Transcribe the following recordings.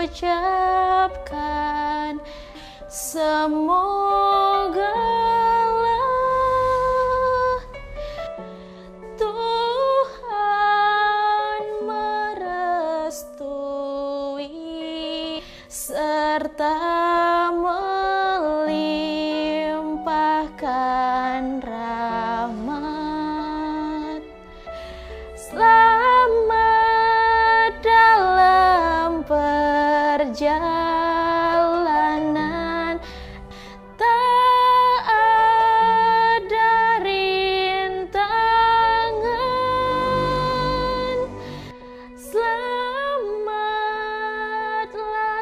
ucapkan, semogalah Tuhan merestui serta melimpahkan rahmat. Selamat dalam perjalanan, tak ada rintangan. Selamatlah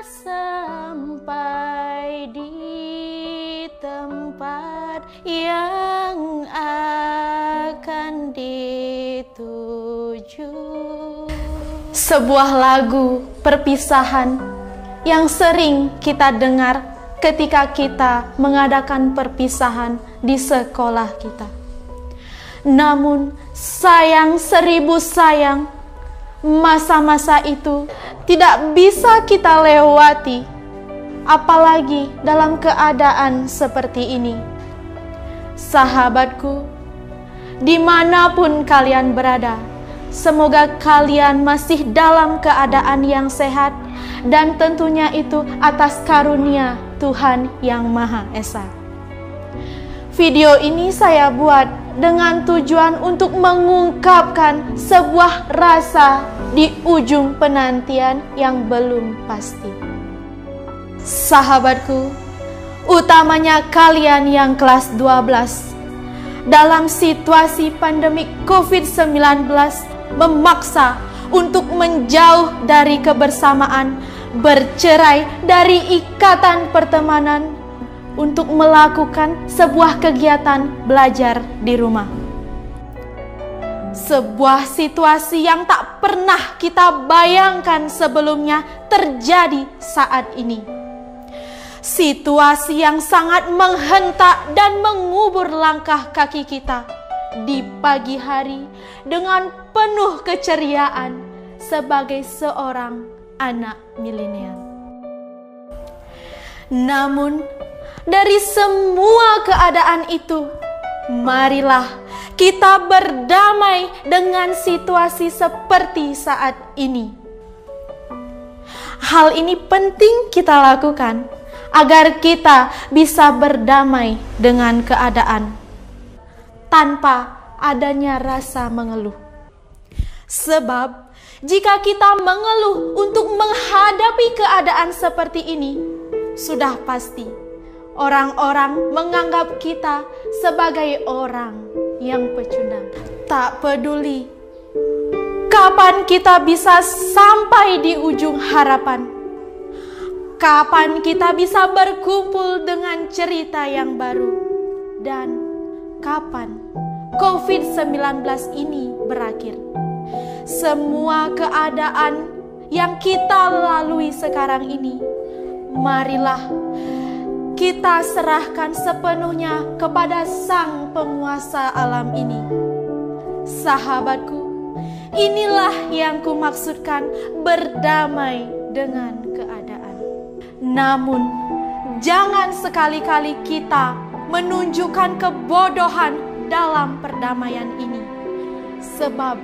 sampai di tempat yang akan dituju. Sebuah lagu perpisahan yang sering kita dengar ketika kita mengadakan perpisahan di sekolah kita. Namun sayang seribu sayang, masa-masa itu tidak bisa kita lewati, apalagi dalam keadaan seperti ini. Sahabatku, dimanapun kalian berada, semoga kalian masih dalam keadaan yang sehat, dan tentunya itu atas karunia Tuhan Yang Maha Esa. Video ini saya buat dengan tujuan untuk mengungkapkan sebuah rasa di ujung penantian yang belum pasti. Sahabatku, utamanya kalian yang kelas 12, dalam situasi pandemi COVID-19 memaksa untuk menjauh dari kebersamaan, bercerai dari ikatan pertemanan, untuk melakukan sebuah kegiatan belajar di rumah. Sebuah situasi yang tak pernah kita bayangkan sebelumnya terjadi saat ini. Situasi yang sangat menghentak dan mengubur langkah kaki kita di pagi hari dengan penuh keceriaan sebagai seorang anak milenial. Namun, dari semua keadaan itu, marilah kita berdamai dengan situasi seperti saat ini. Hal ini penting kita lakukan agar kita bisa berdamai dengan keadaan tanpa adanya rasa mengeluh. Sebab jika kita mengeluh untuk menghadapi keadaan seperti ini, sudah pasti orang-orang menganggap kita sebagai orang yang pecundang. Tak peduli kapan kita bisa sampai di ujung harapan, kapan kita bisa berkumpul dengan cerita yang baru, dan kapan COVID-19 ini berakhir. Semua keadaan yang kita lalui sekarang ini, marilah kita serahkan sepenuhnya kepada Sang Penguasa alam ini. Sahabatku, inilah yang kumaksudkan berdamai dengan keadaan. Namun, jangan sekali-kali kita menunjukkan kebodohan dalam perdamaian ini. Sebab,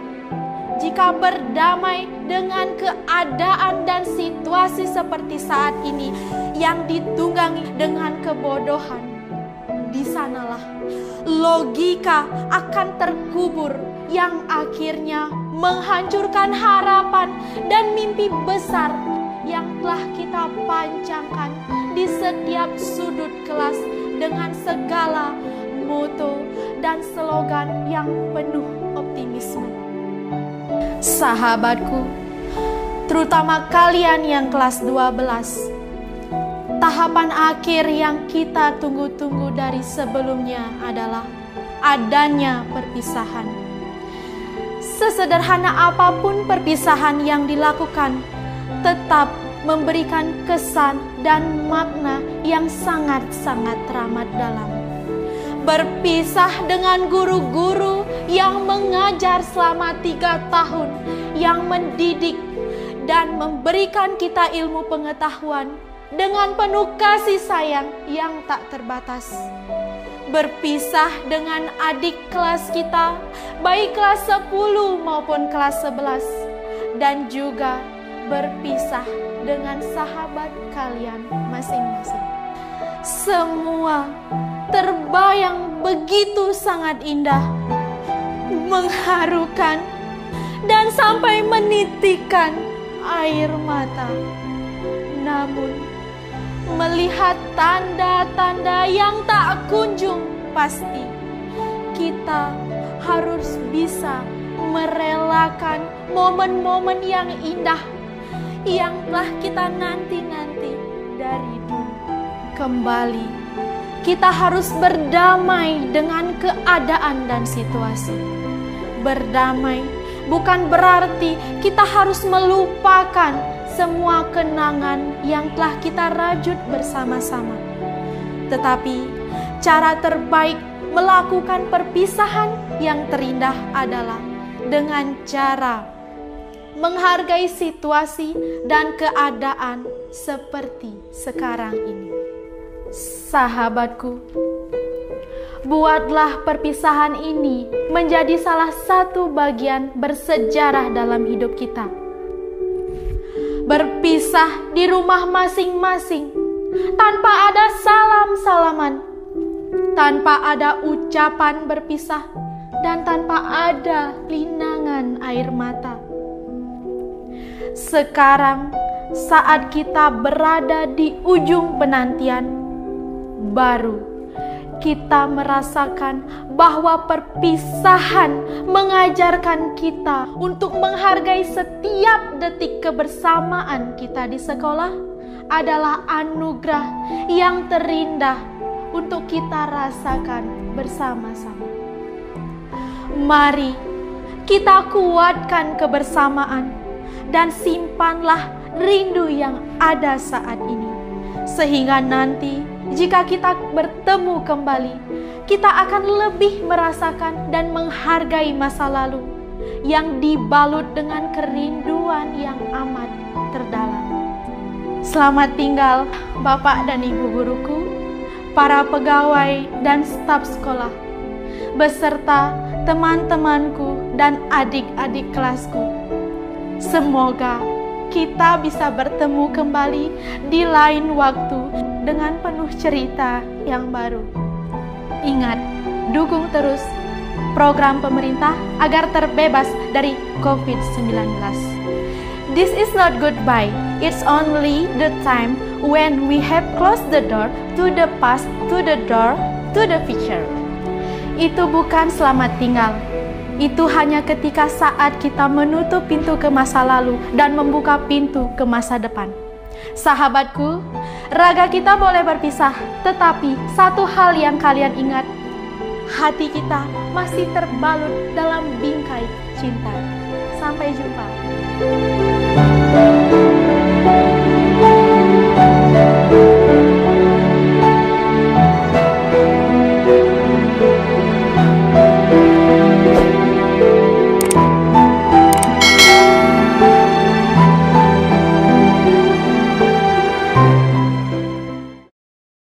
jika berdamai dengan keadaan dan situasi seperti saat ini yang ditunggangi dengan kebodohan, di sanalah logika akan terkubur yang akhirnya menghancurkan harapan dan mimpi besar yang telah kita pancangkan di setiap sudut kelas dengan segala moto dan slogan yang penuh optimisme. Sahabatku, terutama kalian yang kelas 12, tahapan akhir yang kita tunggu-tunggu dari sebelumnya adalah adanya perpisahan. Sesederhana apapun perpisahan yang dilakukan, tetap memberikan kesan dan makna yang sangat-sangat teramat dalam. Berpisah dengan guru-guru yang mengajar selama 3 tahun, yang mendidik dan memberikan kita ilmu pengetahuan dengan penuh kasih sayang yang tak terbatas. Berpisah dengan adik kelas kita, baik kelas 10 maupun kelas 11, dan juga berpisah dengan sahabat kalian masing-masing. Semua terbayang begitu sangat indah, mengharukan, dan sampai menitikkan air mata. Namun, melihat tanda-tanda yang tak kunjung pasti, kita harus bisa merelakan momen-momen yang indah yang telah kita nanti-nanti dari dulu. Kembali, kita harus berdamai dengan keadaan dan situasi. Berdamai bukan berarti kita harus melupakan semua kenangan yang telah kita rajut bersama-sama. Tetapi cara terbaik melakukan perpisahan yang terindah adalah dengan cara menghargai situasi dan keadaan seperti sekarang ini. Sahabatku, buatlah perpisahan ini menjadi salah satu bagian bersejarah dalam hidup kita. Berpisah di rumah masing-masing tanpa ada salam-salaman, tanpa ada ucapan berpisah, dan tanpa ada linangan air mata. Sekarang, saat kita berada di ujung penantian, baru kita merasakan bahwa perpisahan mengajarkan kita untuk menghargai setiap detik kebersamaan kita di sekolah adalah anugerah yang terindah untuk kita rasakan bersama-sama. Mari kita kuatkan kebersamaan dan simpanlah rindu yang ada saat ini, sehingga nanti jika kita bertemu kembali, kita akan lebih merasakan dan menghargai masa lalu yang dibalut dengan kerinduan yang amat terdalam. Selamat tinggal Bapak dan Ibu guruku, para pegawai dan staf sekolah, beserta teman-temanku dan adik-adik kelasku. Semoga kita bisa bertemu kembali di lain waktu dengan penuh cerita yang baru. Ingat, dukung terus program pemerintah agar terbebas dari COVID-19. This is not goodbye, it's only the time when we have closed the door to the past, to the door to the future. Itu bukan selamat tinggal. Itu hanya ketika saat kita menutup pintu ke masa lalu dan membuka pintu ke masa depan. Sahabatku, raga kita boleh berpisah, tetapi satu hal yang kalian ingat, hati kita masih terbalut dalam bingkai cinta. Sampai jumpa.